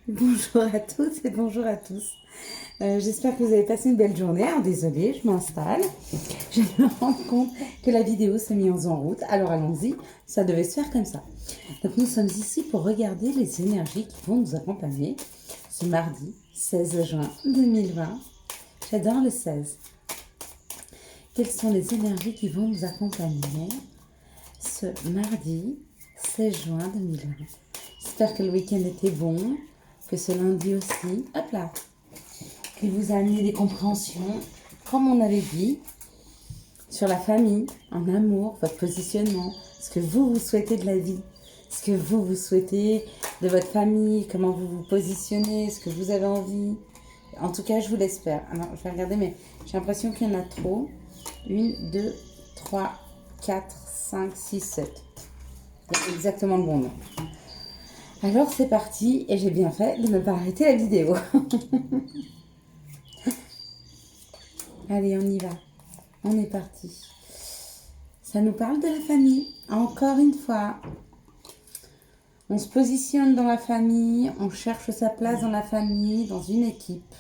Bonjour à toutes et bonjour à tous. J'espère que vous avez passé une belle journée. Alors désolée, je m'installe. Je me rends compte que la vidéo s'est mise en route. Alors allons-y, ça devait se faire comme ça. Donc nous sommes ici pour regarder les énergies qui vont nous accompagner ce mardi 16 juin 2020. J'adore le 16. Quelles sont les énergies qui vont nous accompagner ce mardi 16 juin 2020? J'espère que le week-end était bon, que ce lundi aussi, hop là, qu'il vous a amené des compréhensions, comme on avait dit, sur la famille, en amour, votre positionnement, ce que vous souhaitez de la vie, ce que vous souhaitez de votre famille, comment vous vous positionnez, ce que vous avez envie. En tout cas, je vous l'espère. Alors, je vais regarder, mais j'ai l'impression qu'il y en a trop. 1, 2, 3, 4, 5, 6, 7. C'est exactement le bon nombre. Alors c'est parti, et j'ai bien fait de ne pas arrêter la vidéo. Allez, on y va. On est parti. Ça nous parle de la famille. Encore une fois, on se positionne dans la famille, on cherche sa place dans la famille, dans une équipe.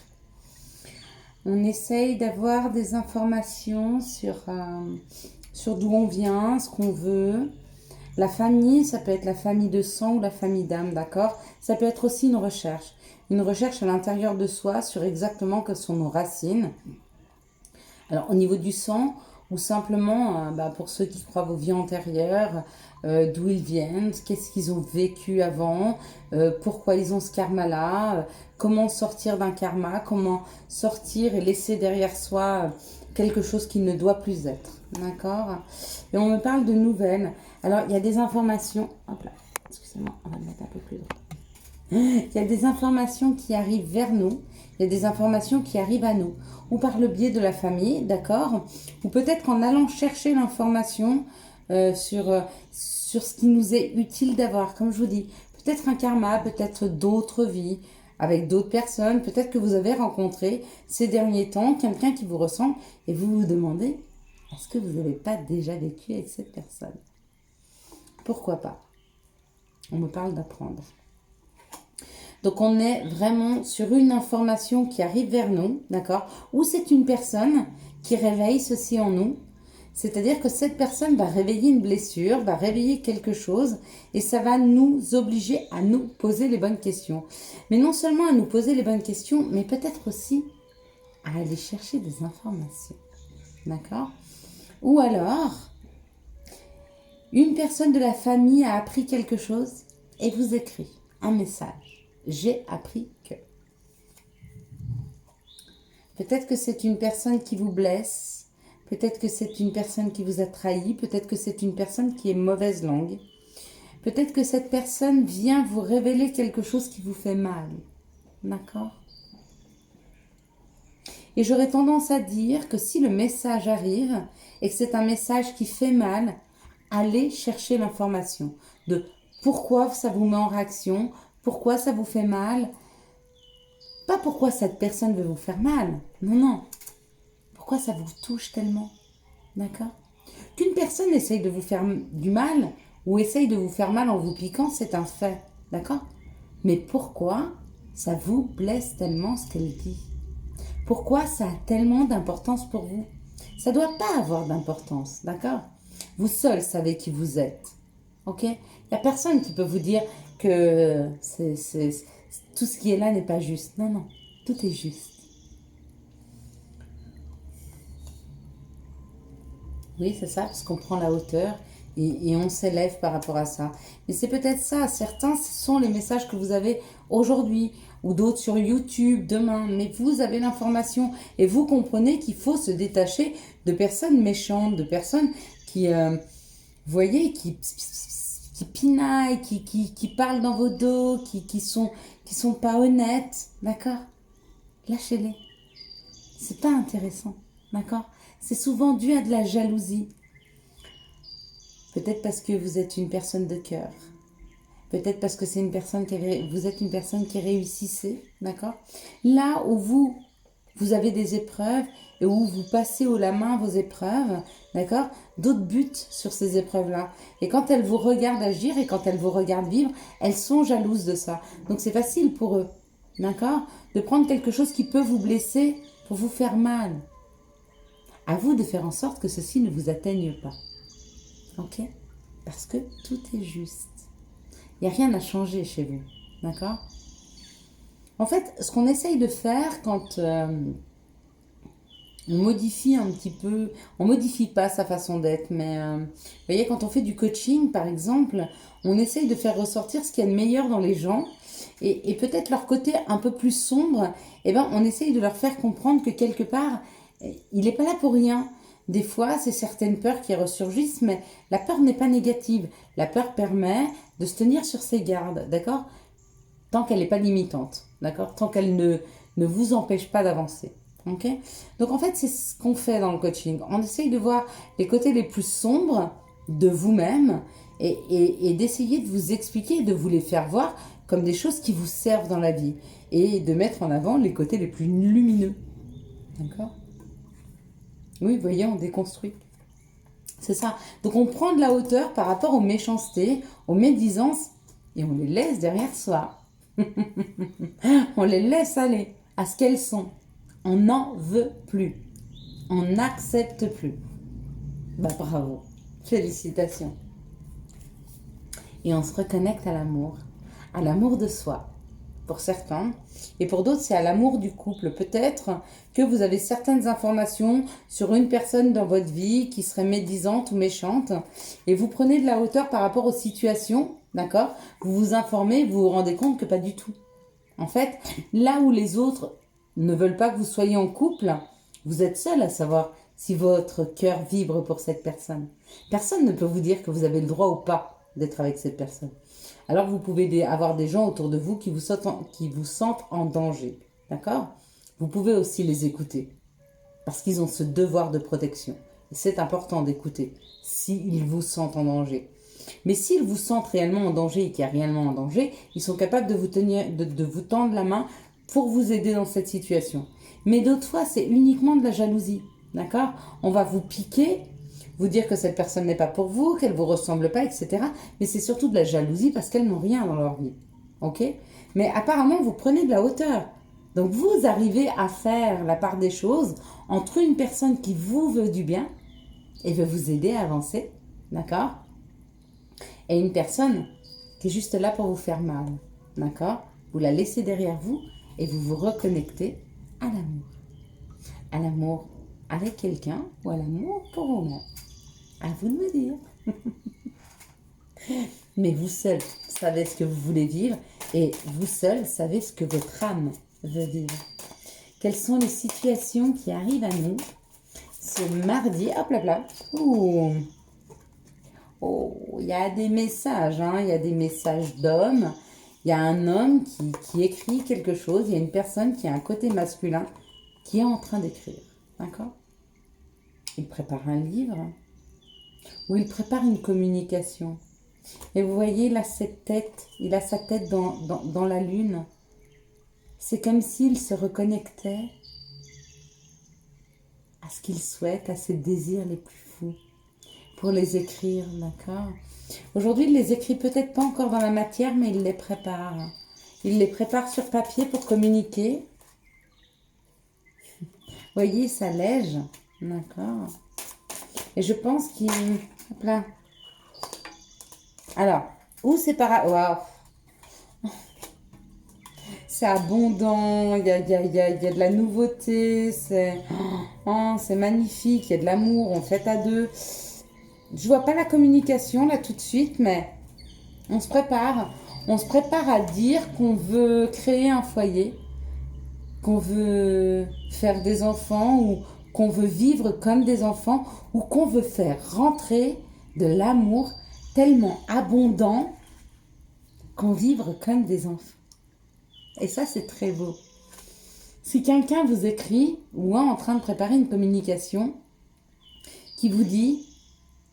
On essaye d'avoir des informations sur d'où on vient, ce qu'on veut. La famille, ça peut être la famille de sang ou la famille d'âme, d'accord? Ça peut être aussi une recherche. Une recherche à l'intérieur de soi sur exactement quelles sont nos racines. Alors, au niveau du sang, ou simplement, pour ceux qui croient vos vies antérieures, d'où ils viennent, qu'est-ce qu'ils ont vécu avant, pourquoi ils ont ce karma-là, comment sortir d'un karma, comment sortir et laisser derrière soi quelque chose qui ne doit plus être. D'accord? Et on me parle de nouvelles. Alors, il y a des informations. Hop là, excusez-moi, on va le mettre un peu plus droit. Il y a des informations qui arrivent vers nous, il y a des informations qui arrivent à nous, ou par le biais de la famille, d'accord? Ou peut-être en allant chercher l'information sur ce qui nous est utile d'avoir, comme je vous dis. Peut-être un karma, peut-être d'autres vies, avec d'autres personnes, peut-être que vous avez rencontré ces derniers temps quelqu'un qui vous ressemble et vous vous demandez, est-ce que vous n'avez pas déjà vécu avec cette personne? Pourquoi pas? On me parle d'apprendre. Donc on est vraiment sur une information qui arrive vers nous, d'accord? Ou c'est une personne qui réveille ceci en nous. C'est-à-dire que cette personne va réveiller une blessure, va réveiller quelque chose et ça va nous obliger à nous poser les bonnes questions. Mais non seulement à nous poser les bonnes questions, mais peut-être aussi à aller chercher des informations. D'accord? Ou alors, une personne de la famille a appris quelque chose et vous écrit un message. J'ai appris que. Peut-être que c'est une personne qui vous blesse, peut-être que c'est une personne qui vous a trahi, peut-être que c'est une personne qui est mauvaise langue, peut-être que cette personne vient vous révéler quelque chose qui vous fait mal. D'accord? Et j'aurais tendance à dire que si le message arrive et que c'est un message qui fait mal, allez chercher l'information de pourquoi ça vous met en réaction, pourquoi ça vous fait mal. Pas pourquoi cette personne veut vous faire mal. Non, non. Pourquoi ça vous touche tellement. D'accord? Qu'une personne essaye de vous faire du mal ou essaye de vous faire mal en vous piquant, c'est un fait. D'accord? Mais pourquoi ça vous blesse tellement ce qu'elle dit? Pourquoi ça a tellement d'importance pour vous? Ça ne doit pas avoir d'importance. D'accord? Vous seul savez qui vous êtes. Ok? Il n'y a personne qui peut vous dire que tout ce qui est là n'est pas juste. Non, non. Tout est juste. Oui, c'est ça, parce qu'on prend la hauteur et on s'élève par rapport à ça. Mais c'est peut-être ça. Certains, ce sont les messages que vous avez aujourd'hui ou d'autres sur YouTube demain. Mais vous avez l'information et vous comprenez qu'il faut se détacher de personnes méchantes, de personnes qui, vous voyez, qui pinaillent, qui parlent dans vos dos, qui sont pas honnêtes. D'accord? Lâchez-les. C'est pas intéressant. D'accord? C'est souvent dû à de la jalousie. Peut-être parce que vous êtes une personne de cœur. Peut-être parce que c'est une personne vous êtes une personne qui réussissait, d'accord? Là où vous vous avez des épreuves et où vous passez haut la main vos épreuves, d'accord? D'autres butent sur ces épreuves-là. Et quand elles vous regardent agir et quand elles vous regardent vivre, elles sont jalouses de ça. Donc c'est facile pour eux, d'accord? De prendre quelque chose qui peut vous blesser pour vous faire mal. À vous de faire en sorte que ceci ne vous atteigne pas. Ok? Parce que tout est juste. Il n'y a rien à changer chez vous. D'accord? En fait, ce qu'on essaye de faire quand on modifie un petit peu, on modifie pas sa façon d'être, mais vous voyez, quand on fait du coaching, par exemple, on essaye de faire ressortir ce qu'il y a de meilleur dans les gens et peut-être leur côté un peu plus sombre, eh ben, on essaye de leur faire comprendre que quelque part, il n'est pas là pour rien. Des fois, c'est certaines peurs qui ressurgissent, mais la peur n'est pas négative. La peur permet de se tenir sur ses gardes, d'accord? Tant qu'elle n'est pas limitante, d'accord? Tant qu'elle ne vous empêche pas d'avancer. Ok? Donc en fait, c'est ce qu'on fait dans le coaching. On essaye de voir les côtés les plus sombres de vous-même et d'essayer de vous expliquer et de vous les faire voir comme des choses qui vous servent dans la vie et de mettre en avant les côtés les plus lumineux. D'accord? Oui, vous voyez, on déconstruit. C'est ça. Donc on prend de la hauteur par rapport aux méchancetés, aux médisances et on les laisse derrière soi. On les laisse aller à ce qu'elles sont. On n'en veut plus. On n'accepte plus. Bah bravo. Félicitations. Et on se reconnecte à l'amour de soi. Pour certains. Et pour d'autres, c'est à l'amour du couple. Peut-être que vous avez certaines informations sur une personne dans votre vie qui serait médisante ou méchante. Et vous prenez de la hauteur par rapport aux situations. D'accord? Vous vous informez, vous vous rendez compte que pas du tout. En fait, là où les autres ne veulent pas que vous soyez en couple, vous êtes seul à savoir si votre cœur vibre pour cette personne. Personne ne peut vous dire que vous avez le droit ou pas d'être avec cette personne. Alors vous pouvez avoir des gens autour de vous qui vous sentent en danger. D'accord? Vous pouvez aussi les écouter. Parce qu'ils ont ce devoir de protection. Et c'est important d'écouter s'ils vous sentent en danger. Mais s'ils vous sentent réellement en danger et qu'il y a réellement en danger, ils sont capables de vous tenir, de vous tendre la main pour vous aider dans cette situation. Mais d'autres fois, c'est uniquement de la jalousie. D'accord? On va vous piquer, vous dire que cette personne n'est pas pour vous, qu'elle ne vous ressemble pas, etc. Mais c'est surtout de la jalousie parce qu'elles n'ont rien dans leur vie. Ok? Mais apparemment, vous prenez de la hauteur. Donc vous arrivez à faire la part des choses entre une personne qui vous veut du bien et veut vous aider à avancer. D'accord? Et une personne qui est juste là pour vous faire mal. D'accord? Vous la laissez derrière vous et vous vous reconnectez à l'amour. À l'amour avec quelqu'un ou à l'amour pour vous-même. À vous de me dire. Mais vous seul savez ce que vous voulez vivre et vous seul savez ce que votre âme veut vivre. Quelles sont les situations qui arrivent à nous ce mardi? Hop là là. Ouh. Oh, il y a des messages, hein. Il y a des messages d'hommes. Il y a un homme qui écrit quelque chose. Il y a une personne qui a un côté masculin qui est en train d'écrire. D'accord? Il prépare un livre ou il prépare une communication. Et vous voyez, là, cette tête, il a sa tête dans la lune. C'est comme s'il se reconnectait à ce qu'il souhaite, à ses désirs les plus fous, pour les écrire, d'accord? Aujourd'hui, il les écrit peut-être pas encore dans la matière, mais il les prépare. Il les prépare sur papier pour communiquer. Vous voyez, il s'allège, d'accord? Et je pense qu'il... Hop là. Alors, où c'est waouh. C'est abondant, il y a de la nouveauté, c'est magnifique, il y a de l'amour, on fait à deux. Je vois pas la communication là tout de suite, mais on se prépare. On se prépare à dire qu'on veut créer un foyer, qu'on veut faire des enfants ou qu'on veut vivre comme des enfants ou qu'on veut faire rentrer de l'amour tellement abondant qu'on vivre comme des enfants. Et ça, c'est très beau. Si quelqu'un vous écrit ou est en train de préparer une communication qui vous dit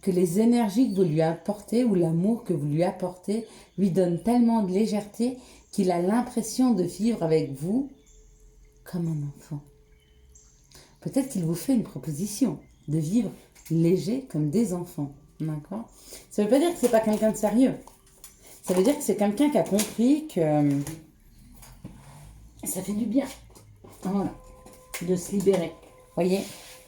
que les énergies que vous lui apportez ou l'amour que vous lui apportez lui donne tellement de légèreté qu'il a l'impression de vivre avec vous comme un enfant. Peut-être qu'il vous fait une proposition de vivre léger comme des enfants. D'accord? Ça ne veut pas dire que c'est pas quelqu'un de sérieux. Ça veut dire que c'est quelqu'un qui a compris que ça fait du bien. Voilà. De se libérer. Voyez,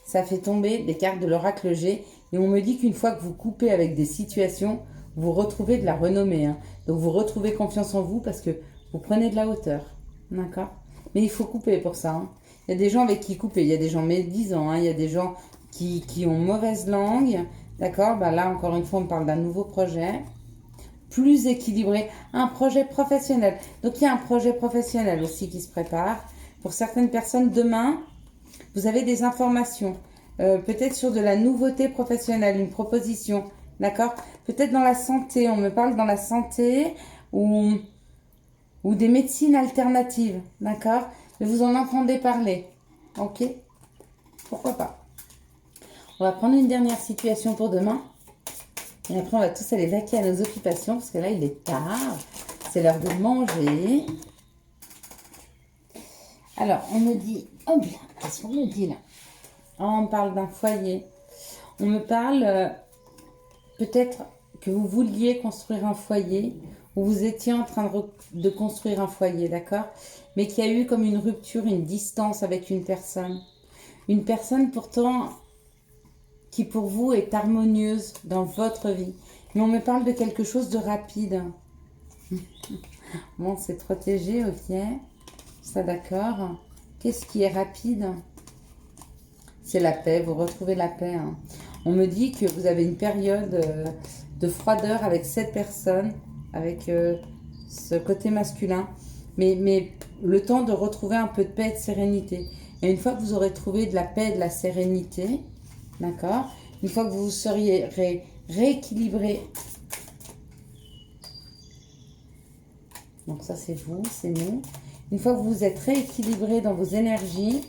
ça fait tomber des cartes de l'oracle G. Et on me dit qu'une fois que vous coupez avec des situations, vous retrouvez de la renommée. Hein. Donc vous retrouvez confiance en vous parce que vous prenez de la hauteur. D'accord? Mais il faut couper pour ça. Hein. Il y a des gens avec qui couper. Il y a des gens médisants. Hein. Il y a des gens qui ont mauvaise langue. D'accord? Bah là, encore une fois, on parle d'un nouveau projet. Plus équilibré. Un projet professionnel. Donc il y a un projet professionnel aussi qui se prépare. Pour certaines personnes, demain, vous avez des informations. Peut-être sur de la nouveauté professionnelle, une proposition. D'accord? Peut-être dans la santé. On me parle dans la santé ou des médecines alternatives. D'accord? Mais vous en entendez parler. Ok? Pourquoi pas? On va prendre une dernière situation pour demain. Et après, on va tous aller vaquer à nos occupations. Parce que là, il est tard. C'est l'heure de manger. Alors, on me dit... Oh bien, qu'est-ce qu'on me dit là? Oh, on me parle d'un foyer. On me parle peut-être que vous vouliez construire un foyer ou vous étiez en train de construire un foyer, d'accord? Mais qu'il y a eu comme une rupture, une distance avec une personne. Une personne pourtant qui pour vous est harmonieuse dans votre vie. Mais on me parle de quelque chose de rapide. Bon, c'est protégé, ok. Ça, d'accord. Qu'est-ce qui est rapide? C'est la paix, vous retrouvez la paix. Hein. On me dit que vous avez une période de froideur avec cette personne, avec ce côté masculin, mais le temps de retrouver un peu de paix et de sérénité. Et une fois que vous aurez trouvé de la paix et de la sérénité, d'accord, une fois que vous seriez rééquilibré, donc ça c'est vous, c'est nous, une fois que vous êtes rééquilibré dans vos énergies,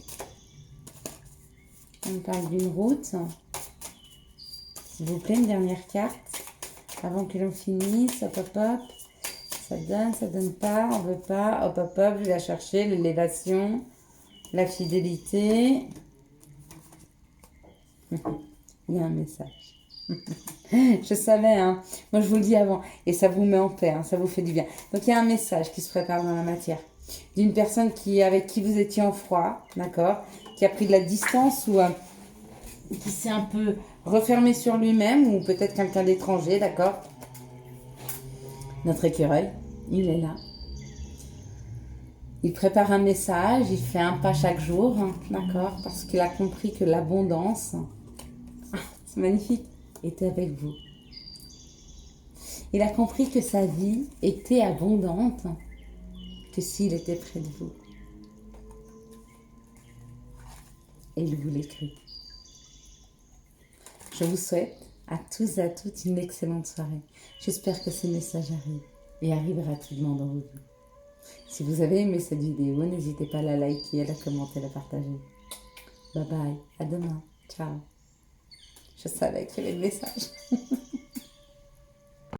on parle d'une route. S'il vous plaît, une dernière carte. Avant que l'on finisse. Hop, hop, hop. Ça donne pas, on veut pas. Hop, hop, hop, je vais la chercher. L'élévation, la fidélité. Il y a un message. Je savais, hein. Moi, je vous le dis avant. Et ça vous met en paix, hein. Ça vous fait du bien. Donc, il y a un message qui se prépare dans la matière. D'une personne avec qui vous étiez en froid, d'accord, qui a pris de la distance ou qui s'est un peu refermé sur lui-même ou peut-être quelqu'un d'étranger, d'accord. Notre écureuil, il est là. Il prépare un message, il fait un pas chaque jour, hein, d'accord, parce qu'il a compris que l'abondance, c'est magnifique, était avec vous. Il a compris que sa vie était abondante, que s'il était près de vous. Et il vous l'écrit. Je vous souhaite à tous et à toutes une excellente soirée. J'espère que ce message arrive et arrive rapidement dans vos vies. Si vous avez aimé cette vidéo, n'hésitez pas à la liker, à la commenter, à la partager. Bye bye, à demain, ciao. Je savais qu'il y avait le message.